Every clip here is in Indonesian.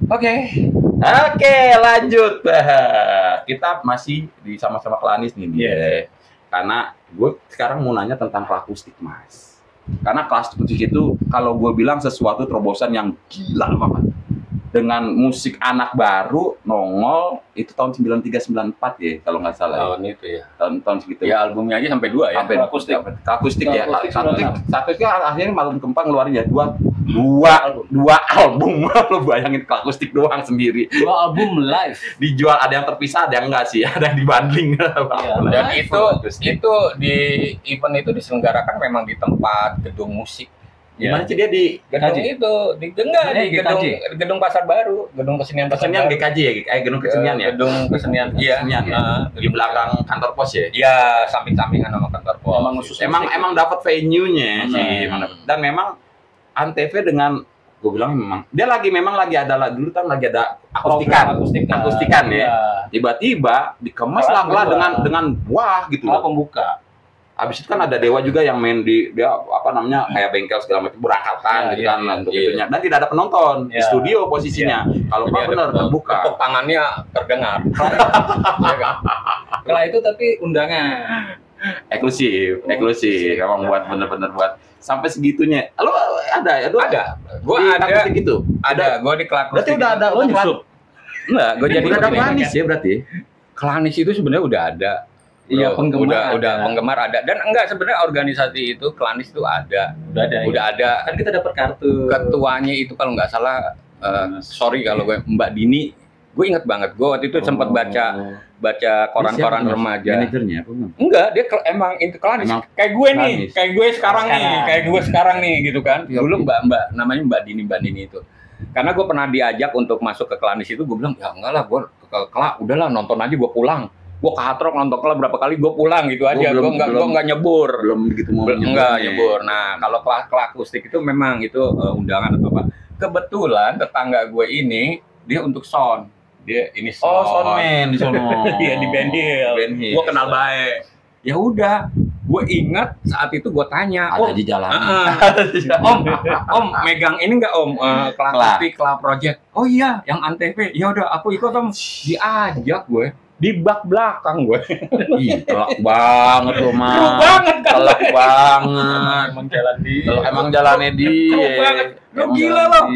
Oke, lanjut. Kita masih di sama-sama Klanis nih, karena gue sekarang mau nanya tentang akustik, Mas. Karena akustik itu kalau gue bilang sesuatu terobosan yang gila banget. Dengan musik anak baru nongol itu tahun 93-94 ya kalau nggak salah. Tahun itu ya. Tahun segitu. Ya albumnya aja sampai 2 ya. Sampai akustik ya. Akustik akhirnya malam kempang ngeluarin ya dua album. Lo bayangin akustik doang sendiri. 2 album live. Dijual, ada yang terpisah, ada yang enggak sih, ada yang dibundling. Dan itu di event itu diselenggarakan memang di tempat gedung musik. Gimana sih dia di gedung itu di gedung Pasar Baru, gedung kesenian Pasar Baru. GKJ ya, gedung kesenian ya. Gedung kesenian, iya. Di belakang kantor pos ya. Iya, samping-sampingan sama kantor pos. Emang khusus emang dapat venue-nya sih. Dan memang Antv dengan gue bilang dia memang lagi ada dulu kan lagi ada akustikan ya. Tiba-tiba dikemas lah dengan wah gitu loh. Pembuka. Habis itu kan ada Dewa juga yang main dia apa namanya kayak bengkel segala macam berangkatan gitu kan untuk itunya, dan tidak ada penonton di studio posisinya. Kalau Pak benar terbuka. Tepuk tangannya terdengar. Kalau itu tapi undangan eksklusif. Emang buat bener-bener buat sampai segitunya. Lo ada? Gua ada gitu. Ada, gua di Klakus. Berarti udah ada nyusup. Enggak, gua jadi udah ada Klanis ya berarti. Klanis itu sebenarnya udah ada. Iya, penggemar udah penggemar ada, dan enggak sebenarnya organisasi itu Klanis itu ada. Udah ada. Kan kita dapat kartu. Ketuanya itu kalau nggak salah sorry kalau gue Mbak Dini, gue ingat banget gue waktu itu sempat baca koran-koran remaja. Manajernya apa? Enggak, dia emang itu Klanis. Kayak gue nih, kayak gue sekarang nih gitu kan. Dulu Mbak namanya Mbak Dini itu. Karena gue pernah diajak untuk masuk ke Klanis itu, gue bilang ya enggak lah, gue ke Klak udahlah nonton aja, gue pulang. Gue ke Hard Rock nonton Klak berapa kali, gue pulang gitu aja. Gue nggak nyebur. Belum begitu mau nyebur. Nah, kalau Klak akustik itu memang itu undangan atau apa. Kebetulan tetangga gue ini dia untuk sound. Dia ini sound. Oh, soundman di sono. Dia di Ben Hill. Gue kenal baik. Ya udah, gue ingat saat itu gue tanya, ada di jalan. Om megang ini nggak Om? Klak Project. Oh iya, yang Antv. Ya udah, aku ikut Om. Diajak gue. Di bak belakang gue. Ih, telak banget loh, Mas. Keruh banget kan. Telak banget. Emang jalannya dia. Keruh banget. Lo gila lo.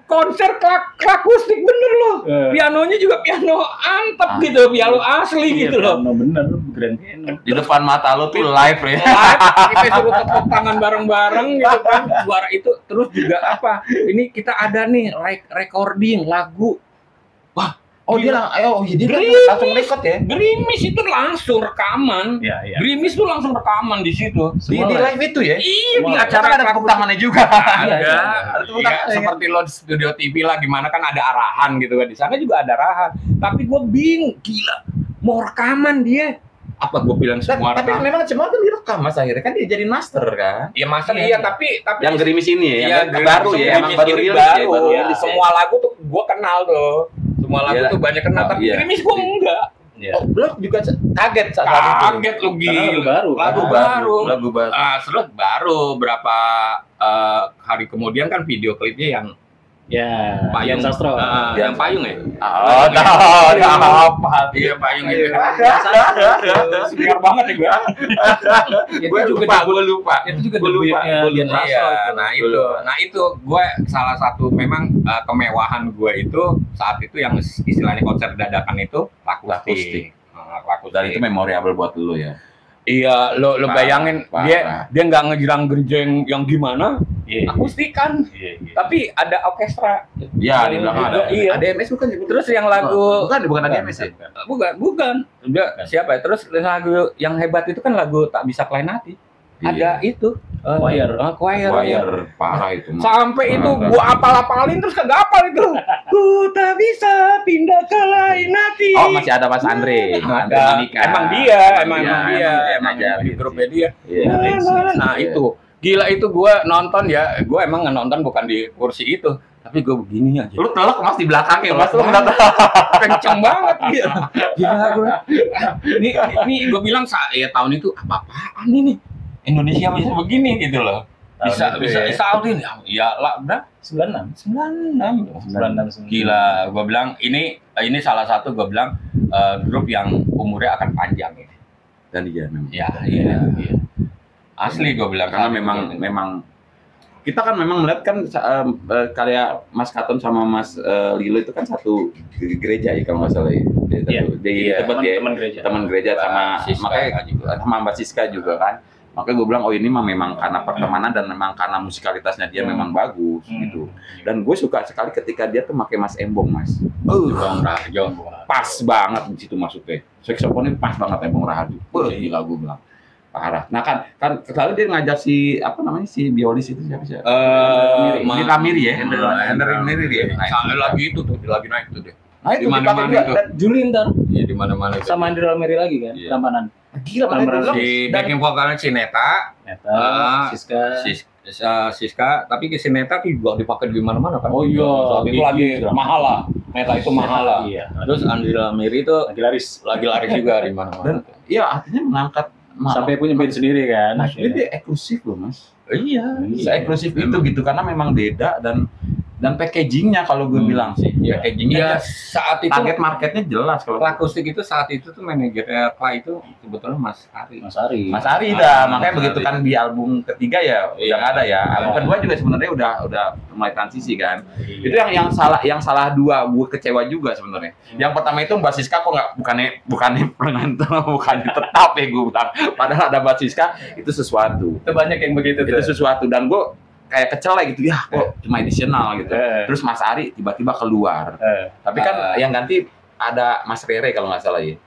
Konser akustik bener loh. Pianonya juga piano antep gitu, piano asli gitu loh. Bener, grand piano. Di depan mata lo tuh live ya. Kita suruh tepuk tangan bareng-bareng gitu kan. Suara itu terus juga apa? Ini kita ada nih recording lagu. Wah, dia langsung record ya? Gerimis itu langsung rekaman. Iya. Gerimis tuh langsung rekaman di situ. Di live itu ya? Iya, di acara ada tepuk tangannya juga. Ada tepuk tangan. Seperti lo di studio TV lah, gimana kan ada arahan gitu kan. Di sana juga ada arahan. Tapi gue bingung, gila. Mau rekaman dia. Apa gue bilang semua rekaman? Tapi memang semua kan direkam Mas, akhirnya kan dia jadi master kan? Iya master, iya tapi yang Gerimis ini ya, yang baru ya, emang baru rilis. Semua lagu tuh gue kenal tuh. Semua lagu tuh banyak kenal, tapi Gerimis gue enggak. Lo juga kaget saat itu. Kaget lu gila. Lagu baru. Setelah baru berapa hari kemudian kan video klipnya yang Payung Sastro. Yang Payung ya? Apa? Iya, Payung itu. Segar banget ya gue. Gue lupa. Itu juga Dian Sastro. Nah itu gue salah satu memang kemewahan gue itu saat itu yang istilahnya konser dadakan itu akustik. Dan itu memorable buat lo ya. Iya, lo bayangin dia nggak ngejrang-gerjeng yang gimana, akustikan, tapi ada orkestra. Iya, di belakang ada. ADMS bukan? Terus yang lagu bukan ADMS ya? Bukan. Siapa ya? Terus lagu yang hebat itu kan lagu Tak Bisa Kelain Hati. Ada itu. Choir. Parah itu. Sampai itu gua apal-apalin terus kagak apal itu. Ku tak bisa pindah ke lain hati. Oh, masih ada Mas Andre. Ada. Emang di grupnya dia. Nah, itu. Gila itu gua nonton ya. Gua emang nonton bukan di kursi itu. Tapi gue begini aja. Lu telak Mas di belakang ya, Mas. Lu kenceng banget gitu. Gila gue. Ini gue bilang tahun itu apa-apaan ini? Indonesia bisa begini gitu loh. Bisa Audin ya lah udah 96. Gila, gue bilang ini salah satu gue bilang grup yang umurnya akan panjang ini. Dan iya memang. Iya. Asli gue bilang Karena memang kita kan memang melihat kan karya Mas Katon sama Mas Lilo itu kan satu gereja ya kalau nggak salah ya. Di Tebet ya. Teman gereja sama makanya sama Mbak Siska juga kan. Makanya gue bilang ini mah memang karena pertemanan dan memang karena musikalitasnya dia memang bagus gitu. Dan gue suka sekali ketika dia tuh pakai Mas Embong, Mas. Pas banget di situ masuknya. Saksofonnya pas banget Embong Raharjo. Gila gue bilang. Parah. Nah kan selalu dia ngajak si biolis itu siapa sih? Hendra Miri ya. Hendra Miri ya. Lagi itu tuh, lagi naik tuh deh. Nah itu Di mana-mana dipakai juga. Juli ntar Iya di mana-mana. sama Andrea Meri lagi kan, Tampanan. Gila bener. Si backing vokalnya si Neta, Siska, tapi si Neta juga dipakai di mana-mana kan. Oh iya, saat itu lagi mahal lah. Neta itu mahal lah. Iya. Terus Andrea Meri itu Lagi laris. lagi laris juga di mana-mana. Dan iya artinya mengangkat Sampai punya band sendiri kan. Mas dia eksklusif loh Mas. Iya. Eksklusif itu gitu karena memang beda dan packagingnya kalau gue bilang sih. Ya, Packagingnya saat itu target marketnya jelas kalau Akustik itu saat itu tuh manajernya Kla itu sebetulnya Mas Ari. Mas Ari dah, makanya begitu kan di album ketiga ya udah nggak ada ya. Album kedua juga sebenarnya udah mulai transisi kan. Itu yang salah dua gue kecewa juga sebenarnya. Yang pertama itu Mbak Siska kok bukannya pengantin bukannya tetap ya gue bilang. Padahal ada Mbak Siska itu sesuatu. Itu banyak yang begitu Itu sesuatu dan gue kayak kecewa gitu ya kok cuma additional gitu. Terus Mas Ari tiba-tiba keluar. Tapi kan yang ganti ada Mas Rere kalau nggak salah ya.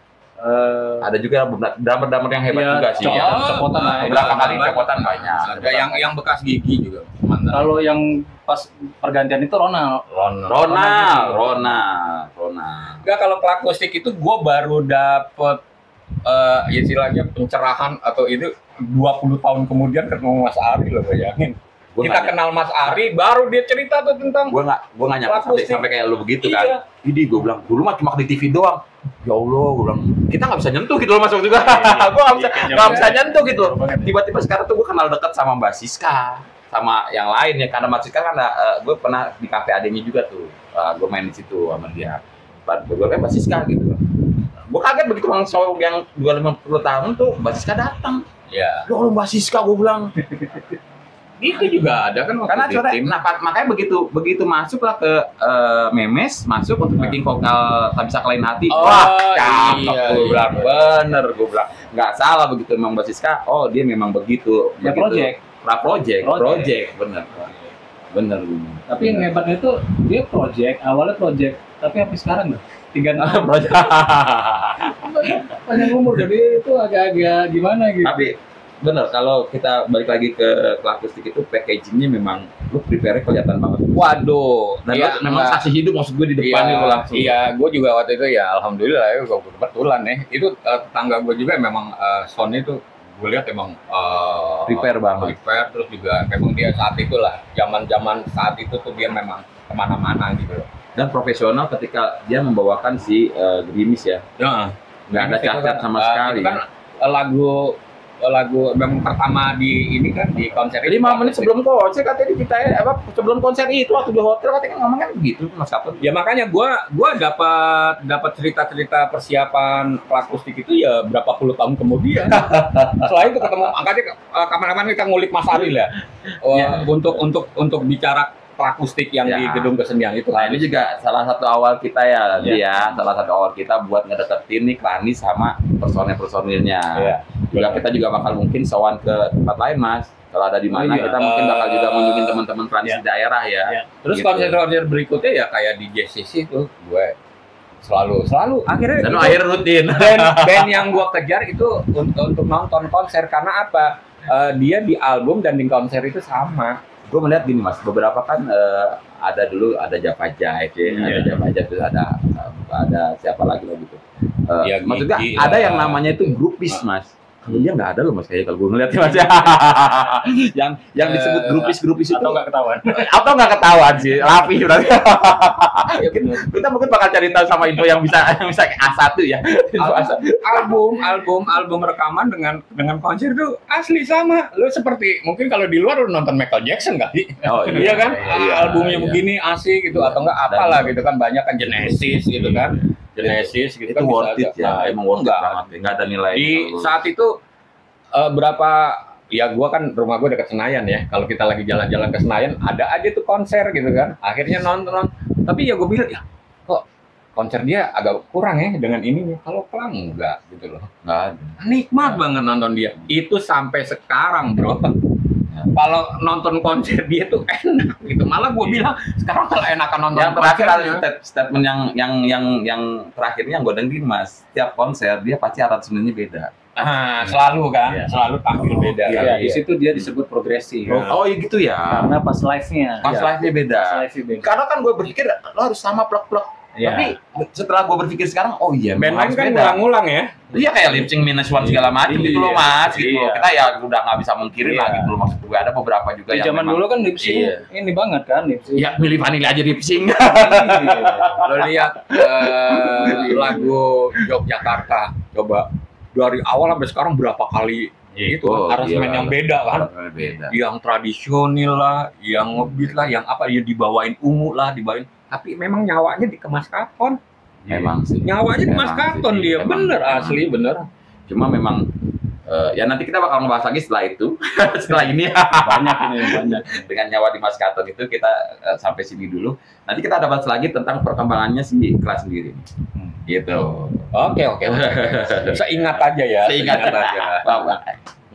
Ada juga drummer yang hebat juga sih. Copotan belakang kali copotan banyak. Ada yang bekas gigi juga. Kalau yang pas pergantian itu Ronald. Enggak, kalau Akustik itu gue baru dapet istilahnya pencerahan atau itu 20 tahun kemudian ketemu Mas Ari loh, bayangin. Kita kenal Mas Ari, baru dia cerita tuh tentang gue nggak nyangka sampai kayak lu begitu iya. kan. Jadi gue bilang dulu mah cuma di TV doang. Ya Allah, gue bilang kita nggak bisa nyentuh gitu loh masuk juga. Gue nggak bisa nyentuh gitu loh. Tiba-tiba sekarang tuh gue kenal dekat sama Mbak Siska, sama yang lain ya karena Mbak Siska kan gue pernah di kafe adanya juga tuh. Gue main di situ sama dia. Gue kan Mbak Siska gitu. Gue kaget begitu orang show yang 250 tahun tuh Mbak Siska datang. Iya. Loh Mbak Siska gue bilang. Itu juga ada kan karena coba, makanya begitu masuklah ke Memes masuk untuk bikin vokal tak bisa kelain hati. Wah, cakep gue bilang bener gue bilang nggak salah begitu memang Mbak Siska. Oh dia memang begitu. Ya project bener. Tapi yang hebatnya itu dia awalnya project tapi sampai sekarang loh 36 panjang umur jadi itu agak-agak gimana gitu. Tapi bener kalau kita balik lagi ke Akustik itu packagingnya memang lu prepare kelihatan banget. Waduh, dan ya, memang saksi hidup maksud gue di depan itu langsung. Iya, gue juga waktu itu ya alhamdulillah ya gue kebetulan ya. Itu tetangga gue juga memang Sony itu gue lihat emang prepare banget. Prepare terus juga memang dia saat itulah zaman saat itu tuh dia memang kemana-mana gitu loh. Dan profesional ketika dia membawakan si Grimis ya. Nggak ada cacat sama sekali. Itu kan lagu yang pertama di ini kan di konser 5 menit sebelum konser katanya kita sebelum konser itu waktu di hotel katanya ngomongnya begitu Mas Katon. Ya makanya gua dapat cerita-cerita persiapan Akustik itu ya berapa puluh tahun kemudian. Setelah itu ketemu angkatnya kapan-kapan kita ngulik Mas Ari lah. Untuk bicara Akustik yang di gedung kesenian itu. Nah, ini juga salah satu awal kita ya, salah satu awal kita buat ngedeketin nih Klanis sama personil-personilnya. Juga kita juga bakal mungkin sowan ke tempat lain Mas. Kalau ada di mana kita mungkin bakal juga ngunjungin teman-teman Klanis di daerah ya. Terus konser-konser berikutnya ya kayak di JCC itu gue selalu akhirnya dan akhir rutin. Band yang gue kejar itu untuk nonton konser karena apa? Dia di album dan di konser itu sama. Gue melihat gini Mas, beberapa kan ada dulu ada Java Jive ada Java Jive terus ada siapa lagi lah gitu. Maksudnya ada yang namanya itu grupis Mas. Kalau dia nggak ada loh Mas, kayak kalau gue ngeliatnya Mas. yang disebut grupis itu atau nggak ketahuan. Atau nggak ketahuan sih, rapi berarti. Ya, kita mungkin bakal cari tahu sama info yang bisa A1 ya. album rekaman dengan konser tuh asli sama. Lu seperti mungkin kalau di luar lu nonton Michael Jackson kali. Oh iya kan? Albumnya iya. begini asik gitu atau enggak apalah gitu kan, banyak kan Genesis gitu kan. Genesis gitu Itu kan worth bisa it ya, emang worth it banget. Nggak ada nilai. Di saat itu berapa ya, gua kan rumah gua dekat Senayan ya. Kalau kita lagi jalan-jalan ke Senayan, ada aja tuh konser gitu kan. Akhirnya nonton. Tapi ya gua bilang ya, kok konser dia agak kurang ya dengan ininya. Kalau Kelang enggak gitu loh. Nggak ada. Nikmat banget nonton dia. Itu sampai sekarang, Bro. Kalau nonton konser dia tuh enak gitu. Malah gua bilang sekarang kalau enakan nonton Yang terakhir ada konsernya. statement yang terakhirnya yang gue dengerin Mas. Setiap konser dia pasti aransemennya beda. Selalu kan, Iya. selalu tampil beda. Iya, kan? Ya, di situ dia disebut progresif. Oh ya gitu ya. Karena pas live-nya. Pas live-nya beda. Pas live-nya beda. Karena kan gue berpikir lo harus sama plek-plek. Iya. Tapi setelah gue berpikir sekarang, oh iya, Band lain harus kan beda. ngulang-ngulang ya. Iya kayak lip sync minus one segala macam gitu loh Mas, gitu loh. Iya. Kita ya udah nggak bisa mungkirin lah Iya. gitu loh, maksud gue ada beberapa juga Di yang zaman memang- dulu kan lip sync Iya. ini banget kan lip sync. Ya milih vanilla aja lip sync. Lo lihat lagu Yogyakarta, coba dari awal sampai sekarang berapa kali itu Oh, aransemen iya. yang beda kan? Beda. Yang tradisional lah, yang ngebeat lah, yang apa ya dibawain ungu lah, dibawain. Tapi memang nyawanya dikemas karton. Memang sih. Nyawanya dikemas Memang karton sih. dia, Memang- bener memang. asli bener. Cuma memang ya nanti kita bakal ngebahas lagi setelah itu. Setelah ini Banyak ini banyak. dengan nyawa di Mas Katon itu kita sampai sini dulu. Nanti kita ada bahas lagi tentang perkembangannya si kelas sendiri. Gitu. Oke. Seingat aja ya. Seingat aja. Bye-bye.